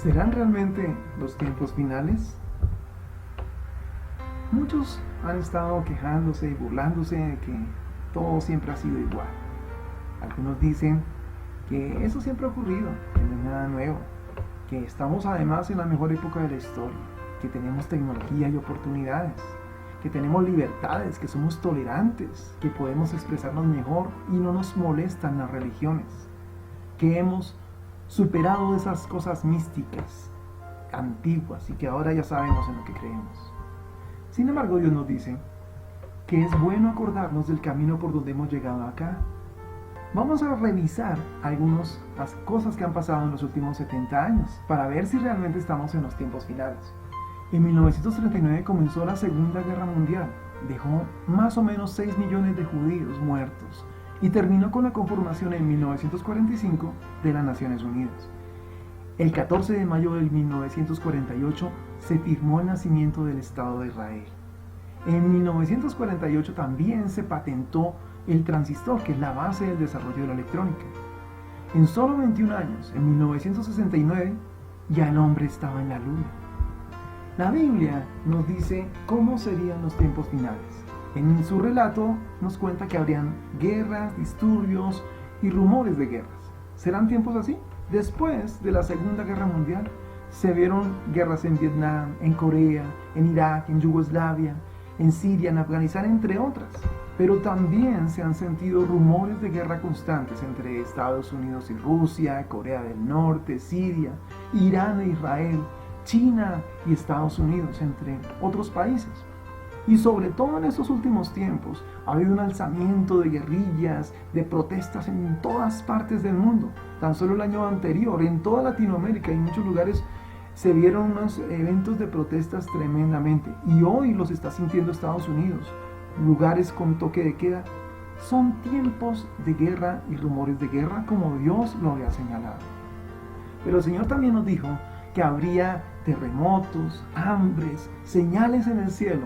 ¿Serán realmente los tiempos finales? Muchos han estado quejándose y burlándose de que todo siempre ha sido igual. Algunos dicen que eso siempre ha ocurrido, que no es nada nuevo, que estamos además en la mejor época de la historia, que tenemos tecnología y oportunidades, que tenemos libertades, que somos tolerantes, que podemos expresarnos mejor y no nos molestan las religiones, que hemos superado esas cosas místicas, antiguas, y que ahora ya sabemos en lo que creemos. Sin embargo, Dios nos dice que es bueno acordarnos del camino por donde hemos llegado acá. Vamos a revisar algunas cosas que han pasado en los últimos 70 años para ver si realmente estamos en los tiempos finales. En 1939 comenzó la Segunda Guerra Mundial, dejó más o menos 6 millones de judíos muertos y terminó con la conformación en 1945 de las Naciones Unidas. El 14 de mayo de 1948 se firmó el nacimiento del Estado de Israel. En 1948 también se patentó el transistor, que es la base del desarrollo de la electrónica. En solo 21 años, en 1969, ya el hombre estaba en la luna. La Biblia nos dice cómo serían los tiempos finales. En su relato nos cuenta que habrían guerras, disturbios y rumores de guerras. ¿Serán tiempos así? Después de la Segunda Guerra Mundial, se vieron guerras en Vietnam, en Corea, en Irak, en Yugoslavia, en Siria, en Afganistán, entre otras. Pero también se han sentido rumores de guerra constantes entre Estados Unidos y Rusia, Corea del Norte, Siria, Irán e Israel, China y Estados Unidos, entre otros países. Y sobre todo en estos últimos tiempos ha habido un alzamiento de guerrillas, de protestas en todas partes del mundo. Tan solo el año anterior, en toda Latinoamérica y en muchos lugares, se vieron unos eventos de protestas tremendamente. Y hoy los está sintiendo Estados Unidos. Lugares con toque de queda. Son tiempos de guerra y rumores de guerra como Dios lo había señalado. Pero el Señor también nos dijo que habría terremotos, hambres, señales en el cielo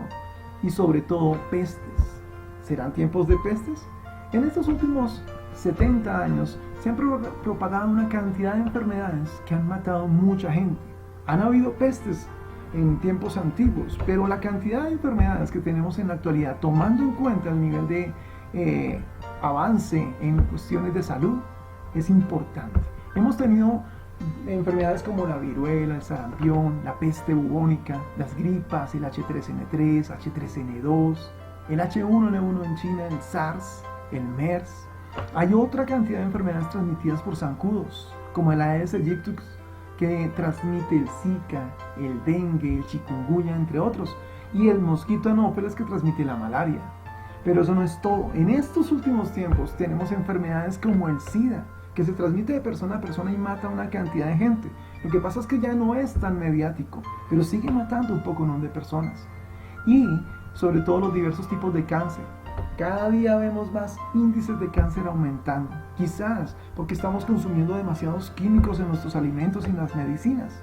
y sobre todo pestes. ¿Serán tiempos de pestes? En estos últimos 70 años se han propagado una cantidad de enfermedades que han matado mucha gente. Han habido pestes en tiempos antiguos, pero la cantidad de enfermedades que tenemos en la actualidad, tomando en cuenta el nivel de avance en cuestiones de salud, es importante. Hemos tenido enfermedades como la viruela, el sarampión, la peste bubónica, las gripas, el H3N3, H3N2, el H1N1 en China, el SARS, el MERS. Hay otra cantidad de enfermedades transmitidas por zancudos, como el Aedes aegypti, que transmite el Zika, el dengue, el chikungunya, entre otros, y el mosquito anófeles, que transmite la malaria. Pero eso no es todo. En estos últimos tiempos tenemos enfermedades como el SIDA, que se transmite de persona a persona y mata a una cantidad de gente. Lo que pasa es que ya no es tan mediático, pero sigue matando un poco, ¿no?, de personas. Y sobre todo los diversos tipos de cáncer. Cada día vemos más índices de cáncer aumentando, quizás porque estamos consumiendo demasiados químicos en nuestros alimentos y en las medicinas.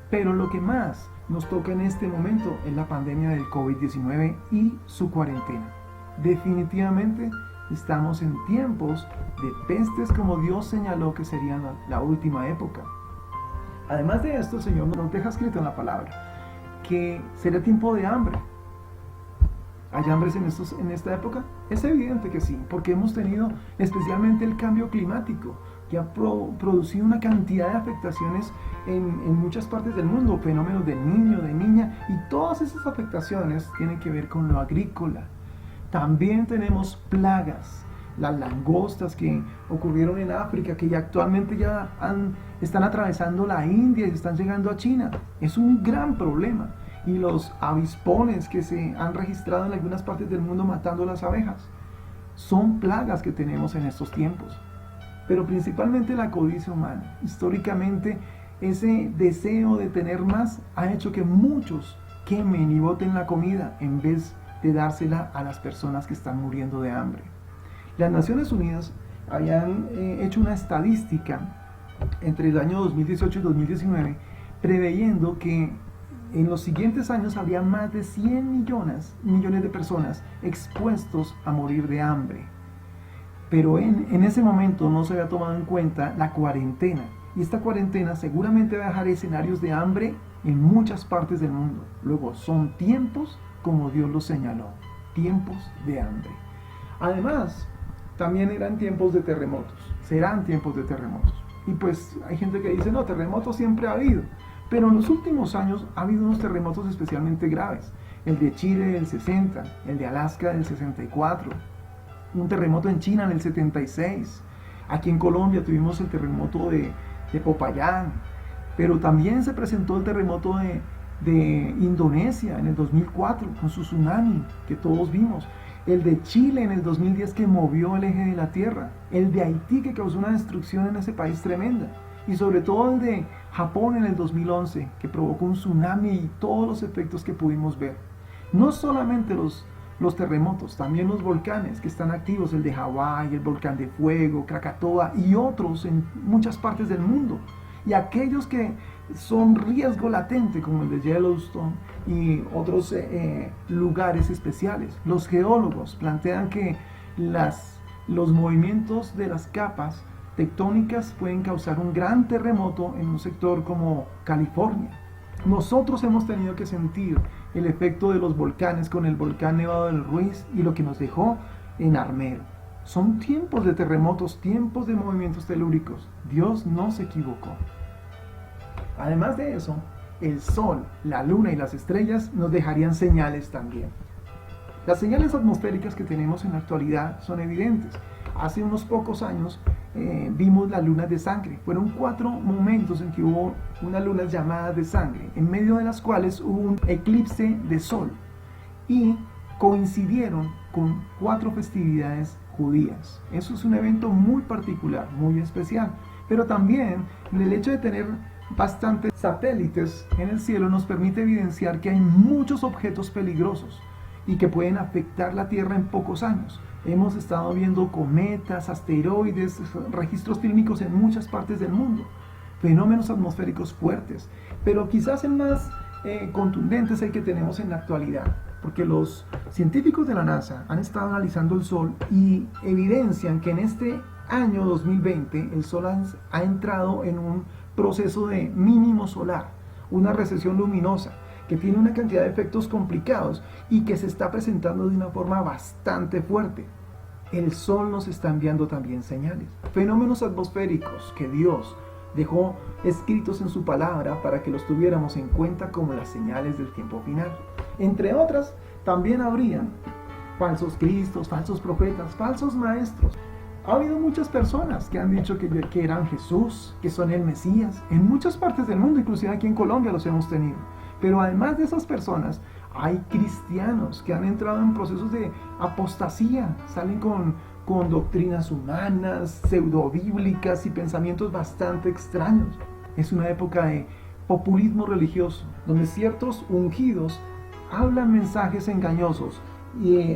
Pero lo que más nos toca en este momento es la pandemia del COVID-19 y su cuarentena. Definitivamente estamos en tiempos de pestes como Dios señaló que serían la última época. Además de esto, el Señor nos deja escrito en la palabra que será tiempo de hambre. ¿Hay hambres en esta época? Es evidente que sí, porque hemos tenido especialmente el cambio climático, que ha producido una cantidad de afectaciones en muchas partes del mundo, fenómenos del niño, de niña, y todas esas afectaciones tienen que ver con lo agrícola. También tenemos plagas, las langostas que ocurrieron en África, que ya actualmente están atravesando la India y están llegando a China. Es un gran problema. Y los avispones que se han registrado en algunas partes del mundo matando las abejas. Son plagas que tenemos en estos tiempos. Pero principalmente la codicia humana. Históricamente, ese deseo de tener más ha hecho que muchos quemen y boten la comida en vez de dársela a las personas que están muriendo de hambre. Las Naciones Unidas habían hecho una estadística entre el año 2018 y 2019 preveyendo que en los siguientes años habría más de 100 millones de personas expuestos a morir de hambre. Pero en ese momento no se había tomado en cuenta la cuarentena, Y esta cuarentena seguramente va a dejar escenarios de hambre en muchas partes del mundo. Luego, son tiempos como Dios los señaló, tiempos de hambre. Además, también eran tiempos de terremotos, serán tiempos de terremotos. Y pues hay gente que dice, no, terremotos siempre ha habido. Pero en los últimos años ha habido unos terremotos especialmente graves. El de Chile del 60, el de Alaska del 64, un terremoto en China en el 76. Aquí en Colombia tuvimos el terremoto de Popayán, pero también se presentó el terremoto de Indonesia en el 2004 con su tsunami que todos vimos, el de Chile en el 2010 que movió el eje de la Tierra, el de Haití que causó una destrucción en ese país tremenda, y sobre todo el de Japón en el 2011 que provocó un tsunami y todos los efectos que pudimos ver. No solamente los terremotos, también los volcanes que están activos, el de Hawái, el volcán de fuego, Krakatoa y otros en muchas partes del mundo. Y aquellos que son riesgo latente, como el de Yellowstone y otros lugares especiales. Los geólogos plantean que los movimientos de las capas tectónicas pueden causar un gran terremoto en un sector como California. Nosotros hemos tenido que sentir el efecto de los volcanes con el volcán Nevado del Ruiz y lo que nos dejó en Armero. Son tiempos de terremotos, tiempos de movimientos telúricos. Dios no se equivocó. Además de eso, el Sol, la Luna y las estrellas nos dejarían señales también. Las señales atmosféricas que tenemos en la actualidad son evidentes. Hace unos pocos años vimos las lunas de sangre. Fueron 4 momentos en que hubo unas lunas llamadas de sangre, en medio de las cuales hubo un eclipse de sol y coincidieron con 4 festividades judías. Eso es un evento muy particular, muy especial, pero también el hecho de tener bastantes satélites en el cielo nos permite evidenciar que hay muchos objetos peligrosos y que pueden afectar la Tierra en pocos años. Hemos estado viendo cometas, asteroides, registros fílmicos en muchas partes del mundo, fenómenos atmosféricos fuertes, pero quizás el más contundente es el que tenemos en la actualidad, porque los científicos de la NASA han estado analizando el Sol y evidencian que en este año 2020 el Sol ha entrado en un proceso de mínimo solar, una recesión luminosa, que tiene una cantidad de efectos complicados y que se está presentando de una forma bastante fuerte. El Sol nos está enviando también señales, fenómenos atmosféricos que Dios dejó escritos en su palabra para que los tuviéramos en cuenta como las señales del tiempo final. Entre otras, también habrían falsos cristos, falsos profetas, falsos maestros. Ha habido muchas personas que han dicho que eran Jesús, que son el Mesías, en muchas partes del mundo, inclusive aquí en Colombia los hemos tenido. Pero además de esas personas, hay cristianos que han entrado en procesos de apostasía, salen con doctrinas humanas, pseudobíblicas y pensamientos bastante extraños. Es una época de populismo religioso, donde ciertos ungidos hablan mensajes engañosos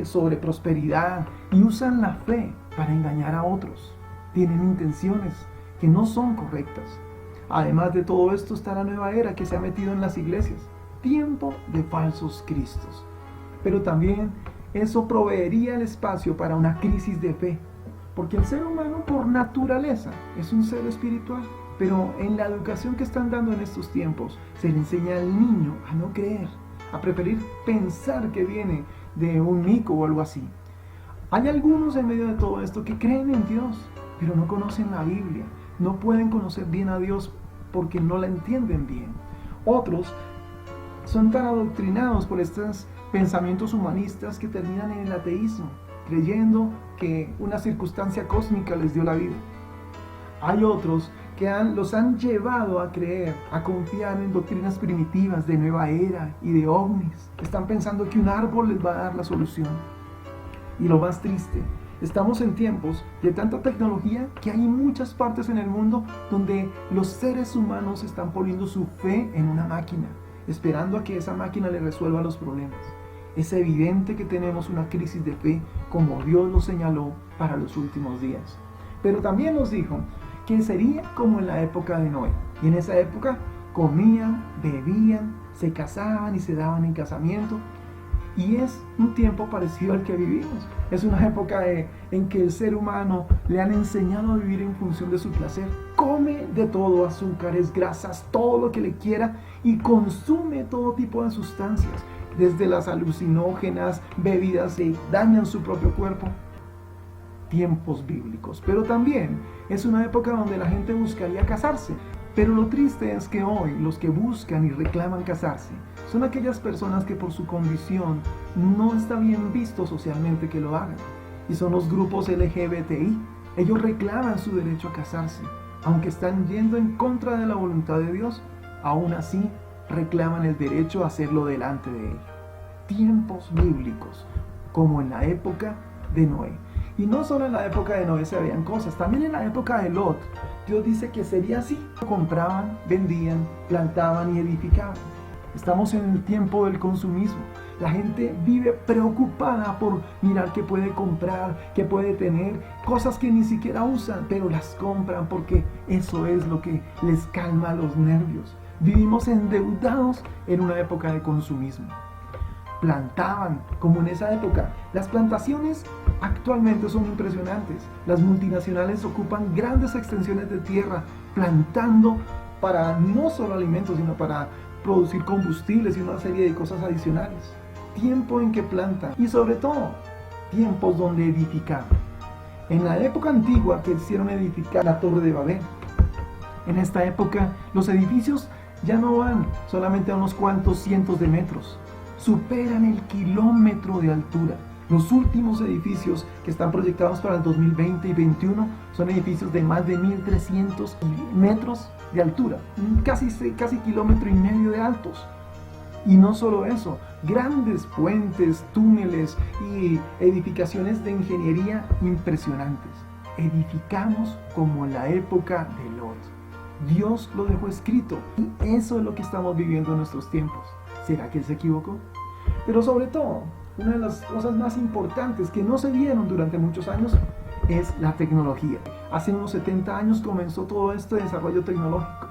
sobre prosperidad y usan la fe para engañar a otros. Tienen intenciones que no son correctas. Además de todo esto está la nueva era que se ha metido en las iglesias. Tiempo de falsos cristos. Pero también eso proveería el espacio para una crisis de fe, porque el ser humano por naturaleza es un ser espiritual, pero en la educación que están dando en estos tiempos se le enseña al niño a no creer, a preferir pensar que viene de un mico o algo así. Hay algunos en medio de todo esto que creen en Dios, pero no conocen la Biblia, no pueden conocer bien a Dios porque no la entienden bien. Otros son tan adoctrinados por estos pensamientos humanistas que terminan en el ateísmo, creyendo que una circunstancia cósmica les dio la vida. Hay otros que los han llevado a creer, a confiar en doctrinas primitivas de nueva era y de ovnis. Están pensando que un árbol les va a dar la solución. Y lo más triste, estamos en tiempos de tanta tecnología que hay muchas partes en el mundo donde los seres humanos están poniendo su fe en una máquina, esperando a que esa máquina le resuelva los problemas. Es evidente que tenemos una crisis de fe como Dios lo señaló para los últimos días. Pero también nos dijo que sería como en la época de Noé. Y en esa época comían, bebían, se casaban y se daban en casamiento. Y es un tiempo parecido al que vivimos. Es una época en que el ser humano le han enseñado a vivir en función de su placer. Come de todo, azúcares, grasas, todo lo que le quiera y consume todo tipo de sustancias. Desde las alucinógenas, bebidas que dañan su propio cuerpo. Tiempos bíblicos. Pero también es una época donde la gente buscaría casarse. Pero lo triste es que hoy los que buscan y reclaman casarse son aquellas personas que por su condición no está bien visto socialmente que lo hagan. Y son los grupos LGBTI. Ellos reclaman su derecho a casarse. Aunque están yendo en contra de la voluntad de Dios, aún así reclaman el derecho a hacerlo delante de Él. Tiempos bíblicos, como en la época de Noé. Y no solo en la época de Noé se veían cosas, también en la época de Lot. Dios dice que sería así. Compraban, vendían, plantaban y edificaban. Estamos en el tiempo del consumismo. La gente vive preocupada por mirar qué puede comprar, qué puede tener, cosas que ni siquiera usan, pero las compran porque eso es lo que les calma los nervios. Vivimos endeudados en una época de consumismo. Plantaban, como en esa época. Las plantaciones actualmente son impresionantes. Las multinacionales ocupan grandes extensiones de tierra plantando para no solo alimentos, sino para producir combustibles y una serie de cosas adicionales. Tiempo en que plantan y sobre todo tiempos donde edificaban. En la época antigua que hicieron edificar la Torre de Babel. En esta época los edificios ya no van solamente a unos cuantos cientos de metros. Superan el kilómetro de altura. Los últimos edificios que están proyectados para el 2020 y 2021 son edificios de más de 1300 metros de altura, casi kilómetro y medio de altos. Y no solo eso, grandes puentes, túneles y edificaciones de ingeniería impresionantes. Edificamos como en la época de Lot. Dios lo dejó escrito y eso es lo que estamos viviendo en nuestros tiempos. ¿Será que él se equivocó? Pero sobre todo, una de las cosas más importantes que no se dieron durante muchos años es la tecnología. Hace unos 70 años comenzó todo este desarrollo tecnológico.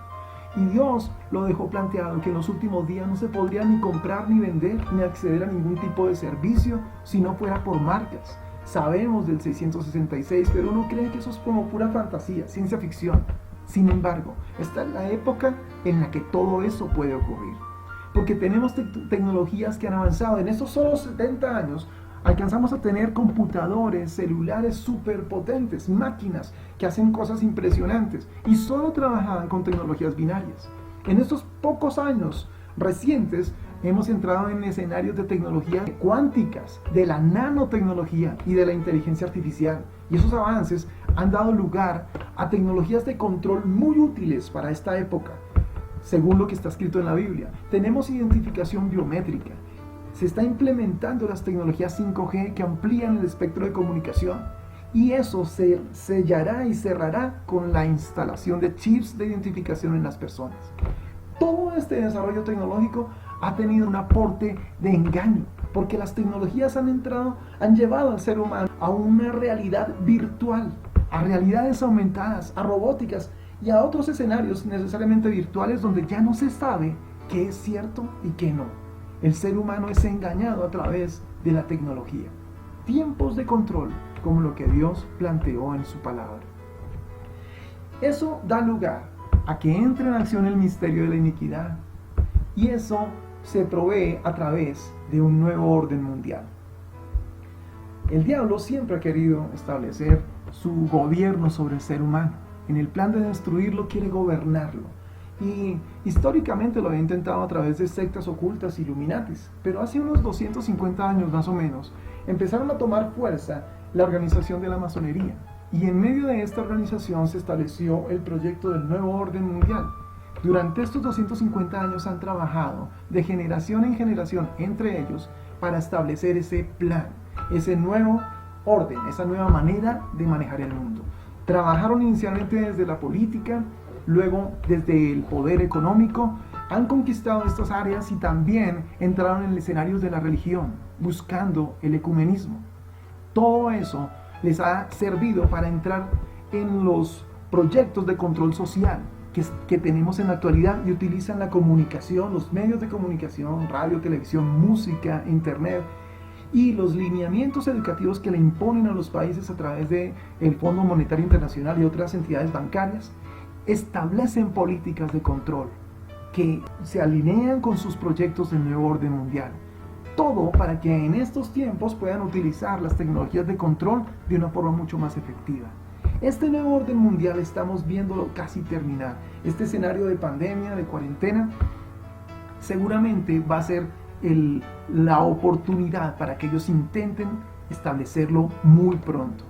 Y Dios lo dejó planteado que en los últimos días no se podría ni comprar ni vender ni acceder a ningún tipo de servicio si no fuera por marcas. Sabemos del 666, pero uno cree que eso es como pura fantasía, ciencia ficción. Sin embargo, esta es la época en la que todo eso puede ocurrir. Porque tenemos tecnologías que han avanzado. En estos solo 70 años alcanzamos a tener computadores, celulares súper potentes, máquinas que hacen cosas impresionantes y solo trabajaban con tecnologías binarias. En estos pocos años recientes hemos entrado en escenarios de tecnologías cuánticas, de la nanotecnología y de la inteligencia artificial. Y esos avances han dado lugar a tecnologías de control muy útiles para esta época. Según lo que está escrito en la Biblia, tenemos identificación biométrica. Se está implementando las tecnologías 5G que amplían el espectro de comunicación y eso se sellará y cerrará con la instalación de chips de identificación en las personas. Todo este desarrollo tecnológico ha tenido un aporte de engaño, porque las tecnologías han llevado al ser humano a una realidad virtual, a realidades aumentadas, a robóticas y a otros escenarios necesariamente virtuales donde ya no se sabe qué es cierto y qué no. El ser humano es engañado a través de la tecnología. Tiempos de control, como lo que Dios planteó en su palabra. Eso da lugar a que entre en acción el misterio de la iniquidad. Y eso se provee a través de un nuevo orden mundial. El diablo siempre ha querido establecer su gobierno sobre el ser humano. En el plan de destruirlo quiere gobernarlo. Y históricamente lo había intentado a través de sectas ocultas Illuminatis. Pero hace unos 250 años más o menos empezaron a tomar fuerza la organización de la masonería. Y en medio de esta organización se estableció el proyecto del nuevo orden mundial. Durante estos 250 años han trabajado de generación en generación entre ellos para establecer ese plan, ese nuevo orden, esa nueva manera de manejar el mundo. Trabajaron inicialmente desde la política, luego desde el poder económico, han conquistado estas áreas y también entraron en escenarios de la religión, buscando el ecumenismo. Todo eso les ha servido para entrar en los proyectos de control social, que tenemos en la actualidad y utilizan la comunicación, los medios de comunicación, radio, televisión, música, internet y los lineamientos educativos que le imponen a los países a través del Fondo Monetario Internacional y otras entidades bancarias, establecen políticas de control que se alinean con sus proyectos del nuevo orden mundial. Todo para que en estos tiempos puedan utilizar las tecnologías de control de una forma mucho más efectiva. Este nuevo orden mundial estamos viéndolo casi terminar. Este escenario de pandemia, de cuarentena, seguramente va a ser la oportunidad para que ellos intenten establecerlo muy pronto.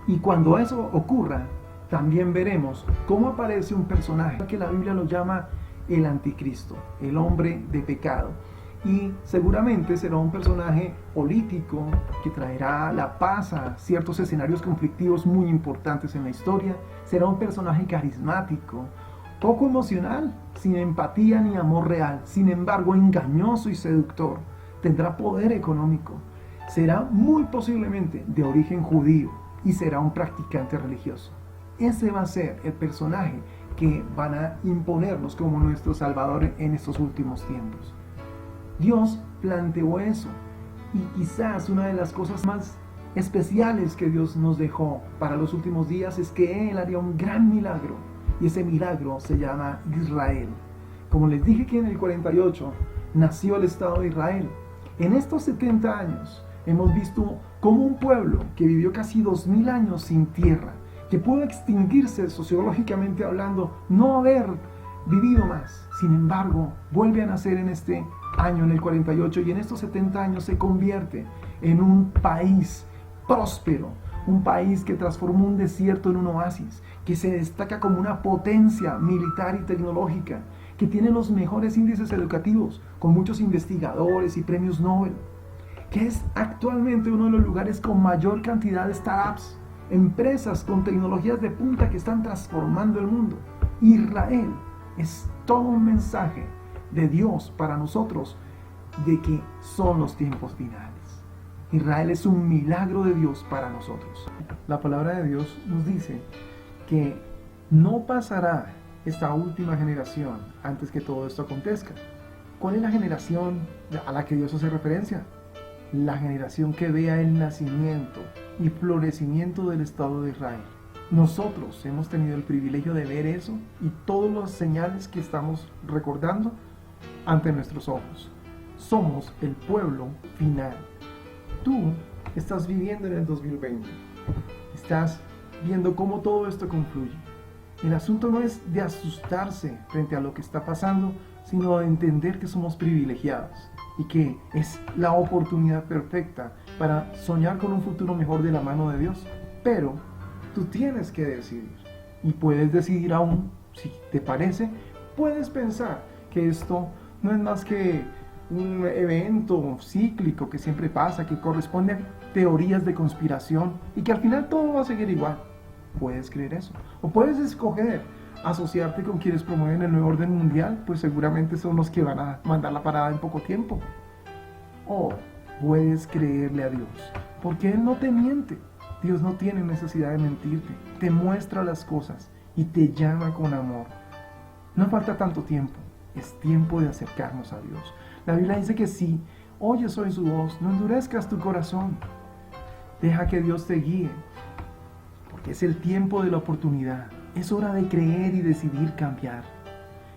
Y cuando eso ocurra, también veremos cómo aparece un personaje que la Biblia lo llama el anticristo, el hombre de pecado. Y seguramente será un personaje político que traerá la paz a ciertos escenarios conflictivos muy importantes en la historia. Será un personaje carismático, poco emocional, sin empatía ni amor real, sin embargo engañoso y seductor. Tendrá poder económico. Será muy posiblemente de origen judío y será un practicante religioso. Ese va a ser el personaje que van a imponernos como nuestro Salvador en estos últimos tiempos. Dios planteó eso, y quizás una de las cosas más especiales que Dios nos dejó para los últimos días es que Él haría un gran milagro, y ese milagro se llama Israel. Como les dije que en el 48 nació el Estado de Israel, en estos 70 años hemos visto cómo un pueblo que vivió casi 2000 años sin tierra, que pudo extinguirse sociológicamente hablando, no haber vivido más, sin embargo vuelve a nacer en este año, en el 48, y en estos 70 años se convierte en un país próspero, un país que transformó un desierto en un oasis, que se destaca como una potencia militar y tecnológica, que tiene los mejores índices educativos, con muchos investigadores y premios Nobel, que es actualmente uno de los lugares con mayor cantidad de startups, empresas con tecnologías de punta que están transformando el mundo. Israel es todo un mensaje de Dios para nosotros de que son los tiempos finales. Israel es un milagro de Dios para nosotros. La palabra de Dios nos dice que no pasará esta última generación antes que todo esto acontezca. ¿Cuál es la generación a la que Dios hace referencia? La generación que vea el nacimiento y florecimiento del Estado de Israel. Nosotros hemos tenido el privilegio de ver eso y todas las señales que estamos recordando ante nuestros ojos. Somos el pueblo final. Tú estás viviendo en el 2020. Estás viendo cómo todo esto confluye. El asunto no es de asustarse frente a lo que está pasando, sino de entender que somos privilegiados y que es la oportunidad perfecta para soñar con un futuro mejor de la mano de Dios. Pero tú tienes que decidir, y puedes decidir aún, si te parece, puedes pensar que esto no es más que un evento cíclico que siempre pasa, que corresponde a teorías de conspiración y que al final todo va a seguir igual. Puedes creer eso, o puedes escoger asociarte con quienes promueven el nuevo orden mundial, pues seguramente son los que van a mandar la parada en poco tiempo. O puedes creerle a Dios, porque Él no te miente. Dios no tiene necesidad de mentirte, te muestra las cosas y te llama con amor. No falta tanto tiempo, es tiempo de acercarnos a Dios. La Biblia dice que si oyes hoy su voz, no endurezcas tu corazón. Deja que Dios te guíe, porque es el tiempo de la oportunidad. Es hora de creer y decidir cambiar.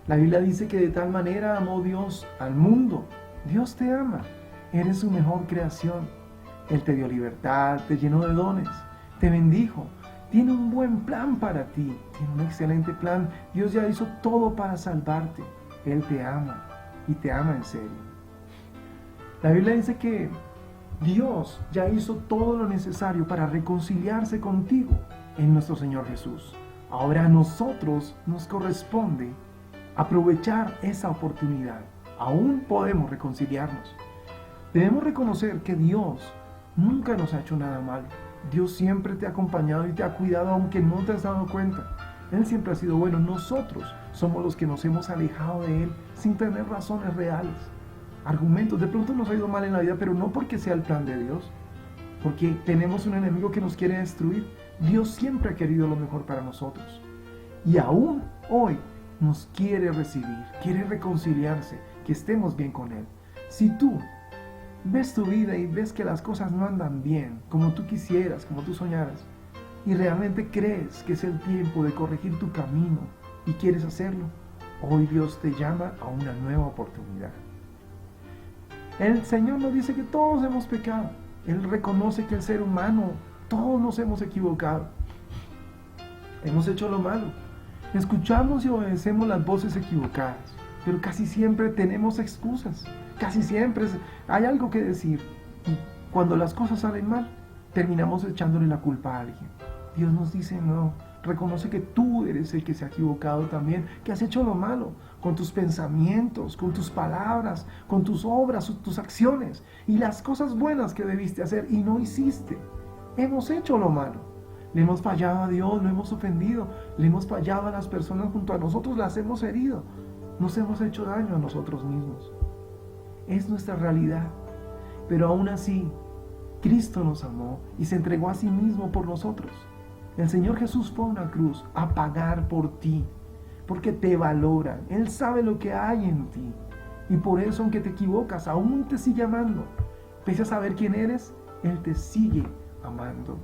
La Biblia dice que de tal manera amó Dios al mundo. Dios te ama, eres su mejor creación. Él te dio libertad, te llenó de dones, te bendijo. Tiene un buen plan para ti, tiene un excelente plan. Dios ya hizo todo para salvarte. Él te ama y te ama en serio. La Biblia dice que Dios ya hizo todo lo necesario para reconciliarse contigo en nuestro Señor Jesús. Ahora a nosotros nos corresponde aprovechar esa oportunidad. Aún podemos reconciliarnos. Debemos reconocer que Dios nunca nos ha hecho nada malo. Dios siempre te ha acompañado y te ha cuidado aunque no te has dado cuenta. Él siempre ha sido bueno. Nosotros somos los que nos hemos alejado de Él sin tener razones reales, argumentos. De pronto nos ha ido mal en la vida, pero no porque sea el plan de Dios, porque tenemos un enemigo que nos quiere destruir. Dios siempre ha querido lo mejor para nosotros. Y aún hoy nos quiere recibir, quiere reconciliarse, que estemos bien con Él. Si tú ves tu vida y ves que las cosas no andan bien, como tú quisieras, como tú soñaras, y realmente crees que es el tiempo de corregir tu camino y quieres hacerlo, hoy Dios te llama a una nueva oportunidad. El Señor nos dice que todos hemos pecado. Él reconoce que el ser humano, todos nos hemos equivocado. Hemos hecho lo malo. Escuchamos y obedecemos las voces equivocadas, pero casi siempre tenemos excusas. Casi siempre hay algo que decir. Y cuando las cosas salen mal, terminamos echándole la culpa a alguien. Dios nos dice, no, reconoce que tú eres el que se ha equivocado también, que has hecho lo malo, con tus pensamientos, con tus palabras, con tus obras, tus acciones, y las cosas buenas que debiste hacer y no hiciste. Hemos hecho lo malo. Le hemos fallado a Dios, lo hemos ofendido, le hemos fallado a las personas junto a nosotros, las hemos herido, nos hemos hecho daño a nosotros mismos. Es nuestra realidad, pero aún así, Cristo nos amó y se entregó a sí mismo por nosotros. El Señor Jesús fue a una cruz a pagar por ti, porque te valora. Él sabe lo que hay en ti, y por eso, aunque te equivocas, aún te sigue amando. Pese a saber quién eres, Él te sigue amando.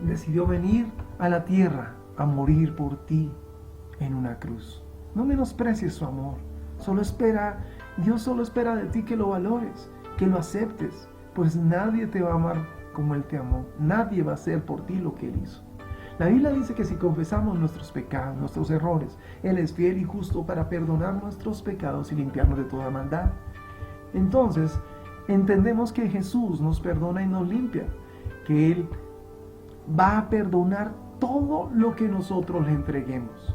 Decidió venir a la tierra a morir por ti en una cruz. No menosprecies su amor. Dios solo espera de ti que lo valores, que lo aceptes, pues nadie te va a amar como Él te amó. Nadie va a hacer por ti lo que Él hizo. La Biblia dice que si confesamos nuestros pecados, nuestros errores, Él es fiel y justo para perdonar nuestros pecados y limpiarnos de toda maldad. Entonces, entendemos que Jesús nos perdona y nos limpia, que Él va a perdonar todo lo que nosotros le entreguemos.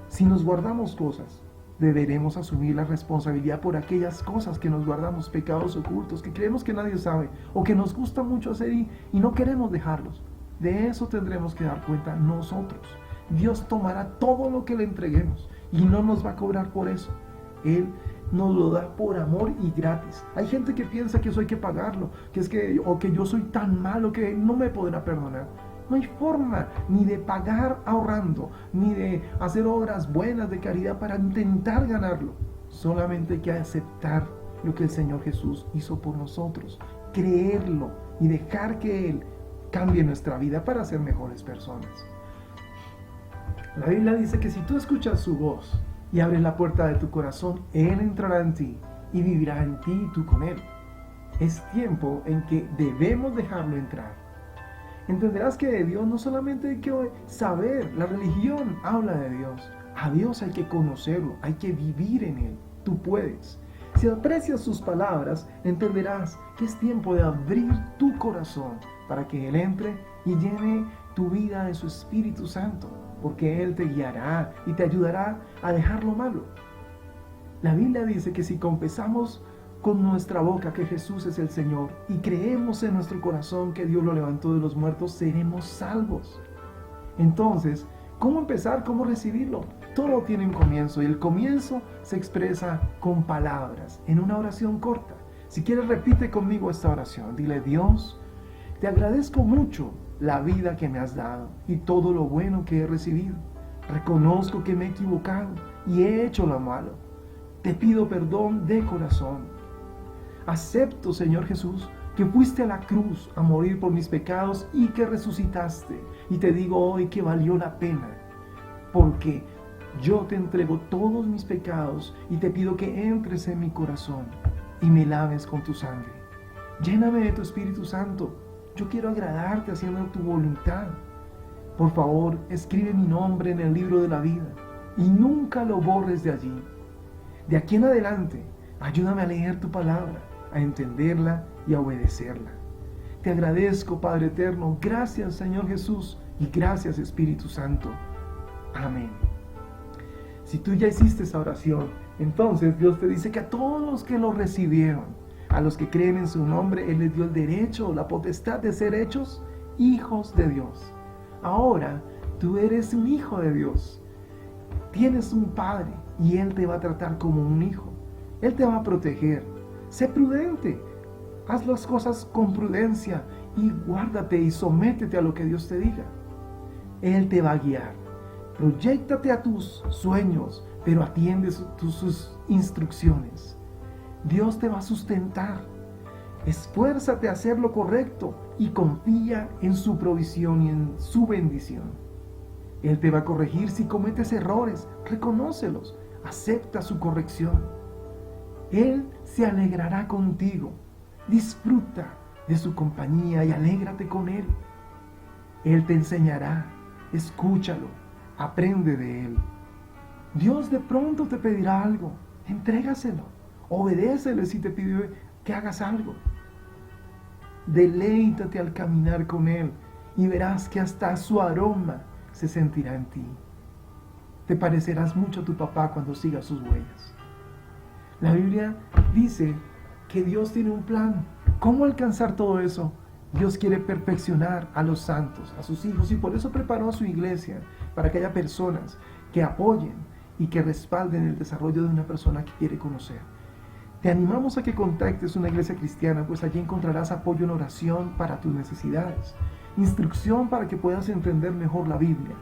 Si nos guardamos cosas, deberemos asumir la responsabilidad por aquellas cosas que nos guardamos, pecados ocultos, que creemos que nadie sabe, o que nos gusta mucho hacer y no queremos dejarlos. De eso tendremos que dar cuenta nosotros. Dios tomará todo lo que le entreguemos y no nos va a cobrar por eso. Él nos lo da por amor y gratis. Hay gente que piensa que eso hay que pagarlo, o que yo soy tan malo que no me podrá perdonar. No hay forma ni de pagar ahorrando, ni de hacer obras buenas de caridad para intentar ganarlo. Solamente hay que aceptar lo que el Señor Jesús hizo por nosotros, creerlo y dejar que Él cambie nuestra vida para ser mejores personas. La Biblia dice que si tú escuchas su voz y abres la puerta de tu corazón, Él entrará en ti y vivirá en ti y tú con Él. Es tiempo en que debemos dejarlo entrar. Entenderás que de Dios no solamente hay que saber, la religión habla de Dios. A Dios hay que conocerlo, hay que vivir en Él. Tú puedes. Si aprecias sus palabras, entenderás que es tiempo de abrir tu corazón para que Él entre y llene tu vida de su Espíritu Santo, porque Él te guiará y te ayudará a dejar lo malo. La Biblia dice que si confesamos con nuestra boca que Jesús es el Señor y creemos en nuestro corazón que Dios lo levantó de los muertos, seremos salvos. Entonces, ¿cómo empezar? ¿Cómo recibirlo? Todo tiene un comienzo y el comienzo se expresa con palabras, en una oración corta. Si quieres, repite conmigo esta oración. Dile: Dios, te agradezco mucho la vida que me has dado y todo lo bueno que he recibido. Reconozco que me he equivocado y he hecho lo malo. Te pido perdón de corazón. Acepto, Señor Jesús, que fuiste a la cruz a morir por mis pecados y que resucitaste. Y te digo hoy que valió la pena, porque yo te entrego todos mis pecados y te pido que entres en mi corazón y me laves con tu sangre. Lléname de tu Espíritu Santo. Yo quiero agradarte haciendo tu voluntad. Por favor, escribe mi nombre en el libro de la vida y nunca lo borres de allí. De aquí en adelante, ayúdame a leer tu palabra, a entenderla y a obedecerla. Te agradezco, Padre eterno. Gracias, Señor Jesús, y gracias, Espíritu Santo. Amén. Si tú ya hiciste esa oración, entonces Dios te dice que a todos los que lo recibieron, a los que creen en su nombre, Él les dio el derecho, la potestad de ser hechos hijos de Dios. Ahora tú eres un hijo de Dios. Tienes un Padre y Él te va a tratar como un hijo. Él te va a proteger. Sé prudente. Haz las cosas con prudencia y guárdate y sométete a lo que Dios te diga. Él te va a guiar. Proyéctate a tus sueños, pero atiende sus instrucciones. Dios te va a sustentar. Esfuérzate a hacer lo correcto y confía en su provisión y en su bendición. Él te va a corregir si cometes errores, reconócelos, acepta su corrección. Él se alegrará contigo. Disfruta de su compañía y alégrate con Él. Él te enseñará, escúchalo, aprende de Él. Dios de pronto te pedirá algo, entrégaselo, obedécele si te pide que hagas algo. Deleítate al caminar con Él y verás que hasta su aroma se sentirá en ti. Te parecerás mucho a tu papá cuando sigas sus huellas. La Biblia dice que Dios tiene un plan. ¿Cómo alcanzar todo eso? Dios quiere perfeccionar a los santos, a sus hijos, y por eso preparó a su iglesia, para que haya personas que apoyen y que respalden el desarrollo de una persona que quiere conocer. Te animamos a que contactes una iglesia cristiana, pues allí encontrarás apoyo en oración para tus necesidades, instrucción para que puedas entender mejor la Biblia.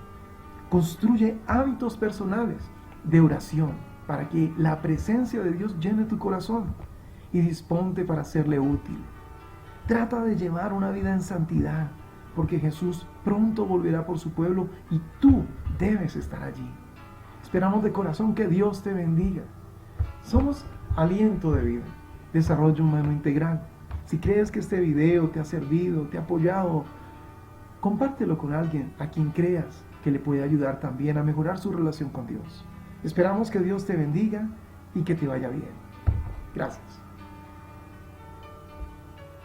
Construye hábitos personales de oración para que la presencia de Dios llene tu corazón y disponte para serle útil. Trata de llevar una vida en santidad, porque Jesús pronto volverá por su pueblo y tú debes estar allí. Esperamos de corazón que Dios te bendiga. Somos Aliento de Vida, Desarrollo Humano Integral. Si crees que este video te ha servido, te ha apoyado, compártelo con alguien a quien creas que le puede ayudar también a mejorar su relación con Dios. Esperamos que Dios te bendiga y que te vaya bien. Gracias.